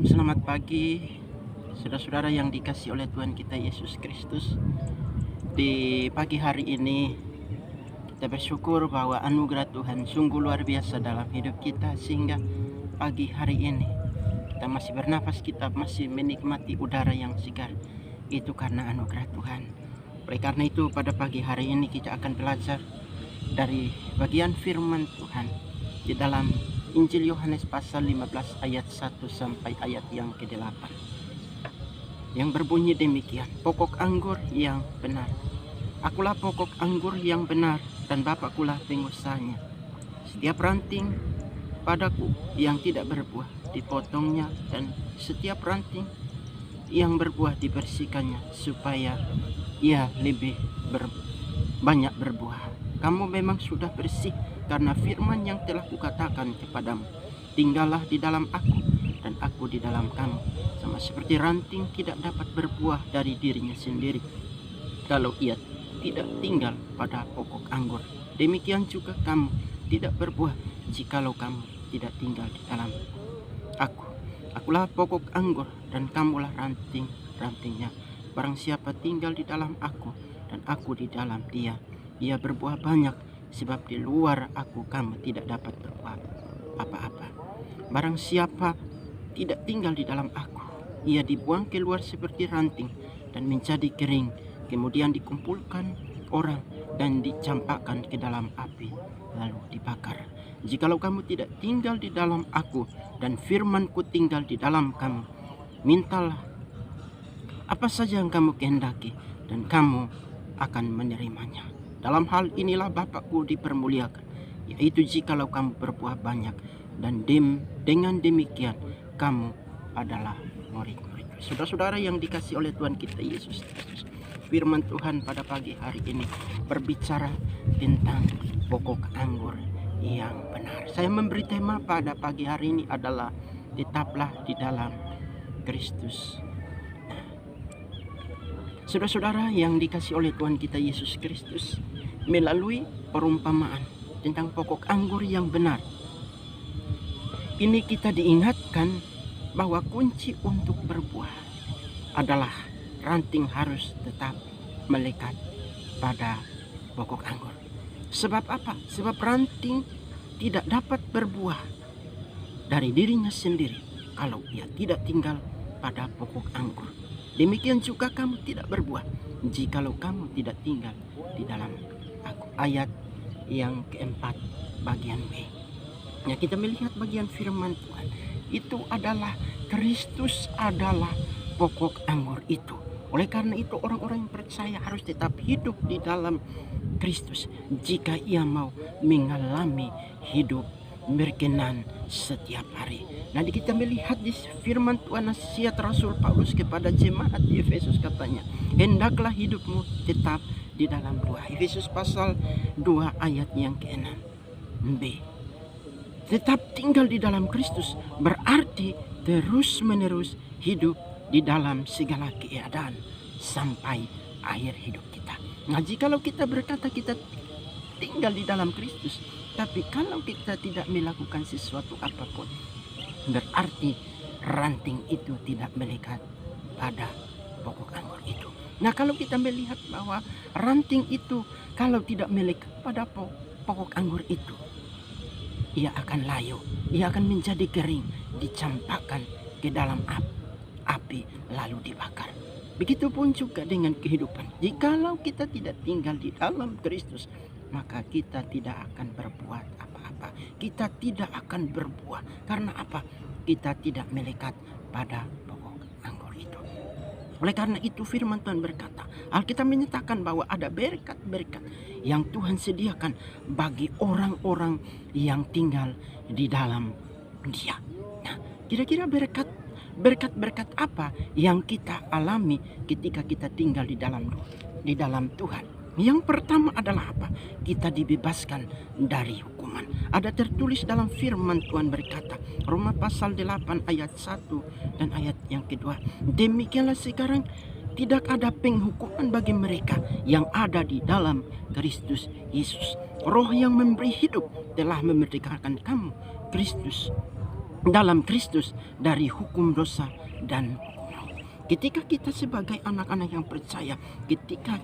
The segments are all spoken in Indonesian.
Shalom, selamat pagi saudara-saudara yang dikasihi oleh Tuhan kita Yesus Kristus. Di pagi hari ini kita bersyukur bahwa anugerah Tuhan sungguh luar biasa dalam hidup kita, sehingga pagi hari ini kita masih bernafas, kita masih menikmati udara yang segar. Itu karena anugerah Tuhan. Oleh karena itu pada pagi hari ini kita akan belajar dari bagian firman Tuhan di dalam Injil Yohanes pasal 15 ayat 1 sampai ayat yang ke-8, yang berbunyi demikian. Pokok anggur yang benar. Akulah pokok anggur yang benar, dan Bapakkulah pengusahanya. Setiap ranting padaku yang tidak berbuah dipotongnya, dan setiap ranting yang berbuah dibersihkannya, supaya ia lebih banyak berbuah. Kamu memang sudah bersih karena firman yang telah kukatakan kepadamu. Tinggallah di dalam aku, dan aku di dalam kamu. Sama seperti ranting tidak dapat berbuah dari dirinya sendiri kalau ia tidak tinggal pada pokok anggur. Demikian juga kamu tidak berbuah jikalau kamu tidak tinggal di dalam aku. Akulah pokok anggur, dan kamulah ranting-rantingnya. Barang siapa tinggal di dalam aku, dan aku di dalam dia, ia berbuah banyak, sebab di luar aku kamu tidak dapat berbuah apa-apa. Barang siapa tidak tinggal di dalam aku, ia dibuang keluar seperti ranting dan menjadi kering, kemudian dikumpulkan orang dan dicampakkan ke dalam api, lalu dibakar. Jikalau kamu tidak tinggal di dalam aku, dan firmanku tinggal di dalam kamu, mintalah apa saja yang kamu kehendaki, dan kamu akan menerimanya. Dalam hal inilah Bapakku dipermuliakan, yaitu jikalau kamu berbuah banyak, dan dengan demikian kamu adalah murid-murid. Saudara-saudara yang dikasihi oleh Tuhan kita Yesus Kristus, firman Tuhan pada pagi hari ini berbicara tentang pokok anggur yang benar. Saya memberi tema pada pagi hari ini adalah tetaplah di dalam Kristus. Saudara-saudara yang dikasihi oleh Tuhan kita Yesus Kristus, melalui perumpamaan tentang pokok anggur yang benar, ini kita diingatkan bahwa kunci untuk berbuah adalah ranting harus tetap melekat pada pokok anggur. Sebab apa? Sebab ranting tidak dapat berbuah dari dirinya sendiri kalau ia tidak tinggal pada pokok anggur. Demikian juga kamu tidak berbuah jikalau kamu tidak tinggal di dalam aku. Ayat yang keempat bagian B. Ya, kita melihat bagian firman Tuhan itu adalah Kristus adalah pokok anggur itu. Oleh karena itu orang-orang yang percaya harus tetap hidup di dalam Kristus jika ia mau mengalami hidup berkenan setiap hari. Nanti kita melihat di firman Tuhan nasihat Rasul Paulus kepada jemaat di Efesus, katanya, hendaklah hidupmu tetap di dalam buah. Efesus pasal 2 ayat yang ke-6 B. Tetap tinggal di dalam Kristus berarti terus menerus hidup di dalam segala keadaan sampai akhir hidup kita. Nah, jikalau kita berkata kita tinggal di dalam Kristus, tapi kalau kita tidak melakukan sesuatu apapun, berarti ranting itu tidak melekat pada pokok anggur itu. Nah, kalau kita melihat bahwa ranting itu kalau tidak melekat pada pokok anggur itu, ia akan layu, ia akan menjadi kering, dicampakkan ke dalam api lalu dibakar. Begitupun juga dengan kehidupan. Jikalau kita tidak tinggal di dalam Kristus, maka kita tidak akan berbuat apa-apa. Kita tidak akan berbuah. Karena apa? Kita tidak melekat pada pokok anggur itu. Oleh karena itu firman Tuhan berkata, Alkitab menyatakan bahwa ada berkat-berkat yang Tuhan sediakan bagi orang-orang yang tinggal di dalam Dia. Nah, kira-kira berkat-berkat apa yang kita alami ketika kita tinggal di dalam Tuhan? Yang pertama adalah apa? Kita dibebaskan dari hukuman. Ada tertulis dalam firman Tuhan berkata, Roma pasal 8 ayat 1 dan ayat yang kedua, demikianlah sekarang tidak ada penghukuman bagi mereka yang ada di dalam Kristus Yesus. Roh yang memberi hidup telah memerdekakan kamu. Kristus dalam Kristus dari hukum dosa dan hukum maut. Ketika kita sebagai anak-anak yang percaya, ketika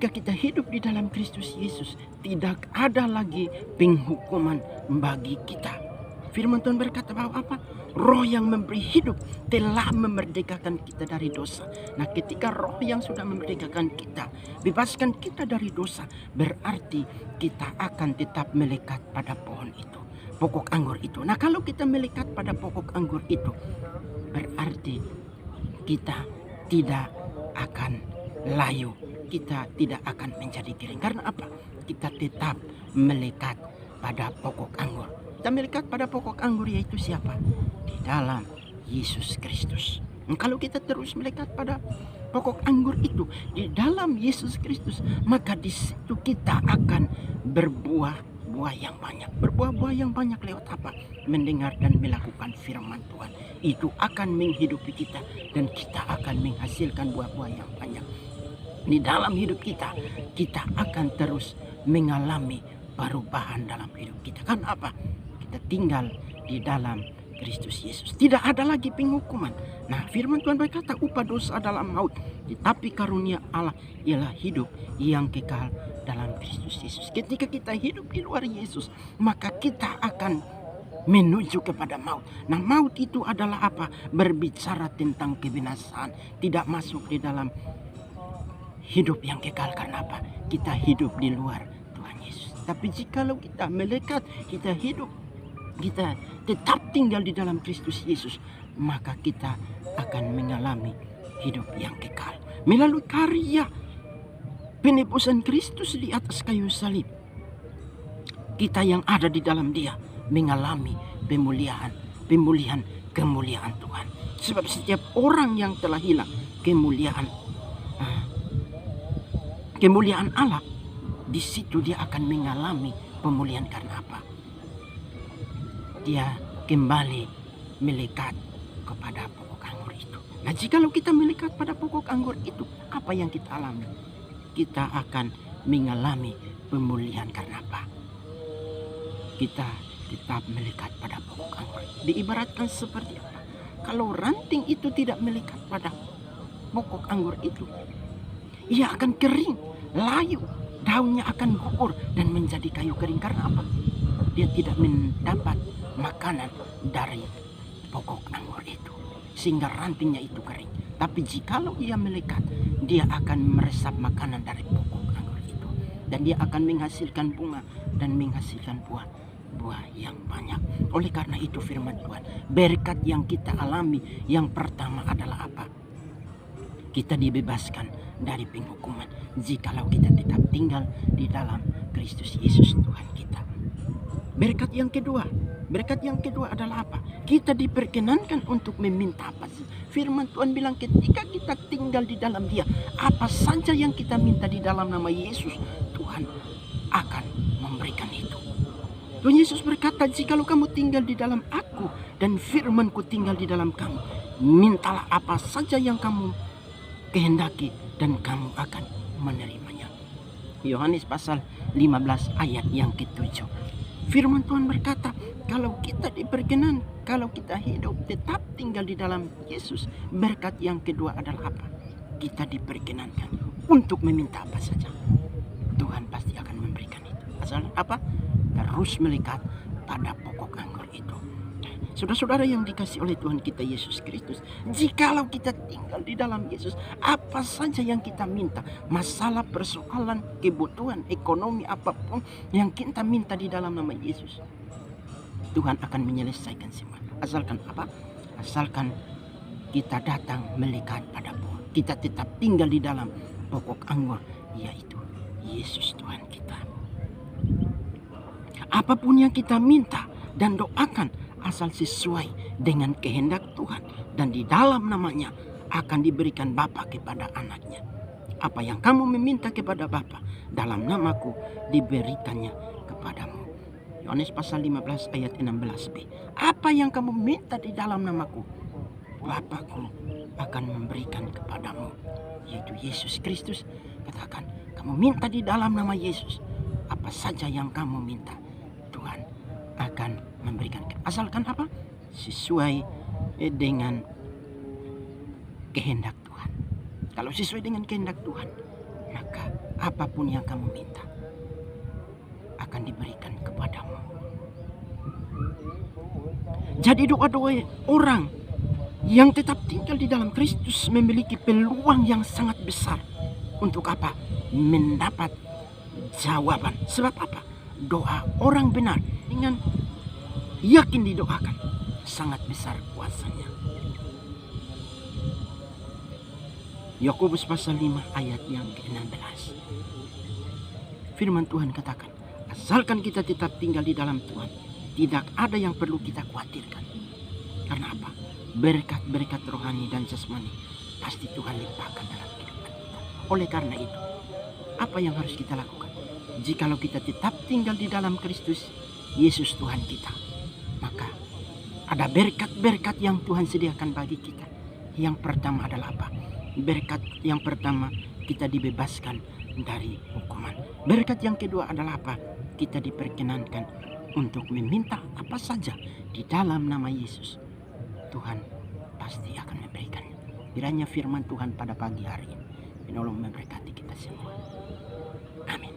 kita hidup di dalam Kristus Yesus, tidak ada lagi penghukuman bagi kita. Firman Tuhan berkata bahwa apa? Roh yang memberi hidup telah memerdekakan kita dari dosa. Nah, ketika roh yang sudah memerdekakan kita, bebaskan kita dari dosa, berarti kita akan tetap melekat pada pohon itu, pokok anggur itu. Nah, kalau kita melekat pada pokok anggur itu, berarti kita tidak akan layu, kita tidak akan menjadi kering. Karena apa? Kita tetap melekat pada pokok anggur. Kita melekat pada pokok anggur, yaitu siapa? Di dalam Yesus Kristus. Kalau kita terus melekat pada pokok anggur itu di dalam Yesus Kristus, maka di situ kita akan berbuah yang banyak. Berbuah yang banyak lewat apa? Mendengar dan melakukan firman Tuhan. Itu akan menghidupi kita dan kita akan menghasilkan buah-buah yang banyak. Di dalam hidup kita akan terus mengalami perubahan dalam hidup kita. Kan apa? Kita tinggal di dalam Kristus Yesus. Tidak ada lagi penghukuman. Nah, firman Tuhan berkata, upah dosa adalah maut, tetapi karunia Allah ialah hidup yang kekal dalam Kristus Yesus. Ketika kita hidup di luar Yesus, maka kita akan menuju kepada maut. Nah, maut itu adalah apa? Berbicara tentang kebinasaan, tidak masuk di dalam hidup yang kekal. Karena apa? Kita hidup di luar Tuhan Yesus. Tapi jikalau kita melekat, kita hidup, kita tetap tinggal di dalam Kristus Yesus, maka kita akan mengalami hidup yang kekal melalui karya penebusan Kristus di atas kayu salib. Kita yang ada di dalam Dia mengalami pemulihan kemuliaan Tuhan. Sebab setiap orang yang telah hilang kemuliaan Allah, di situ dia akan mengalami pemulihan. Karena apa? Dia kembali melekat kepada pokok anggur itu. Nah, jikalau kita melekat pada pokok anggur itu, apa yang kita alami? Kita akan mengalami pemulihan. Karena apa? Kita tetap melekat pada pokok anggur. Diibaratkan seperti apa? Kalau ranting itu tidak melekat pada pokok anggur itu, ia akan kering, layu, daunnya akan gugur dan menjadi kayu kering. Karena apa? Dia tidak mendapat makanan dari pokok anggur itu, sehingga rantingnya itu kering. Tapi jikalau ia melekat, dia akan meresap makanan dari pokok anggur itu, dan dia akan menghasilkan bunga dan menghasilkan buah yang banyak. Oleh karena itu firman Tuhan, berkat yang kita alami yang pertama adalah apa? Kita dibebaskan dari penghukuman jikalau kita tetap tinggal di dalam Kristus Yesus Tuhan kita. Berkat yang kedua adalah apa? Kita diperkenankan untuk meminta apa sih? Firman Tuhan bilang ketika kita tinggal di dalam Dia, apa saja yang kita minta di dalam nama Yesus, Tuhan akan memberikan itu. Tuhan Yesus berkata, jikalau kamu tinggal di dalam aku dan firman-Ku tinggal di dalam kamu, mintalah apa saja yang kamu kehendaki dan kamu akan menerimanya. Yohanes pasal 15 ayat yang ke-7. Firman Tuhan berkata, kalau kita diperkenan, kalau kita hidup tetap tinggal di dalam Yesus, berkat yang kedua adalah apa? Kita diperkenankan untuk meminta apa saja. Tuhan pasti akan memberikan itu. Asal apa? Terus melekat pada pokok anggur itu. Saudara-saudara yang dikasih oleh Tuhan kita Yesus Kristus, jikalau kita tinggal di dalam Yesus, apa saja yang kita minta, masalah, persoalan, kebutuhan, ekonomi, apapun yang kita minta di dalam nama Yesus, Tuhan akan menyelesaikan semua. Asalkan apa? Asalkan kita datang melekat pada pohon, kita tetap tinggal di dalam pokok anggur, yaitu Yesus Tuhan kita. Apapun yang kita minta dan doakan, asal sesuai dengan kehendak Tuhan dan di dalam namanya, akan diberikan Bapa kepada anaknya. Apa yang kamu meminta kepada Bapa dalam namaku, diberikannya kepadamu. Yohanes pasal 15 ayat 16b. Apa yang kamu minta di dalam namaku, Bapakku akan memberikan kepadamu, yaitu Yesus Kristus. Katakan, kamu minta di dalam nama Yesus, apa saja yang kamu minta, Tuhan akan memberikan. Asalkan apa? Sesuai dengan kehendak Tuhan. Kalau sesuai dengan kehendak Tuhan, maka apapun yang kamu minta akan diberikan kepadamu. Jadi doa-doa orang yang tetap tinggal di dalam Kristus memiliki peluang yang sangat besar untuk apa? Mendapat jawaban. Sebab apa? Doa orang benar dengan yakin didoakan sangat besar kuasanya. Yakobus pasal 5 ayat yang ke-16. Firman Tuhan katakan, asalkan kita tetap tinggal di dalam Tuhan, tidak ada yang perlu kita khawatirkan. Karena apa? Berkat-berkat rohani dan jasmani pasti Tuhan limpahkan dalam kehidupan kita. Oleh karena itu, apa yang harus kita lakukan? Jikalau kita tetap tinggal di dalam Kristus Yesus Tuhan kita, maka ada berkat-berkat yang Tuhan sediakan bagi kita. Yang pertama adalah apa? Berkat yang pertama, kita dibebaskan dari hukuman. Berkat yang kedua adalah apa? Kita diperkenankan untuk meminta apa saja di dalam nama Yesus. Tuhan pasti akan memberikannya. Kiranya firman Tuhan pada pagi hari ini menolong memberkati kita semua. Amin.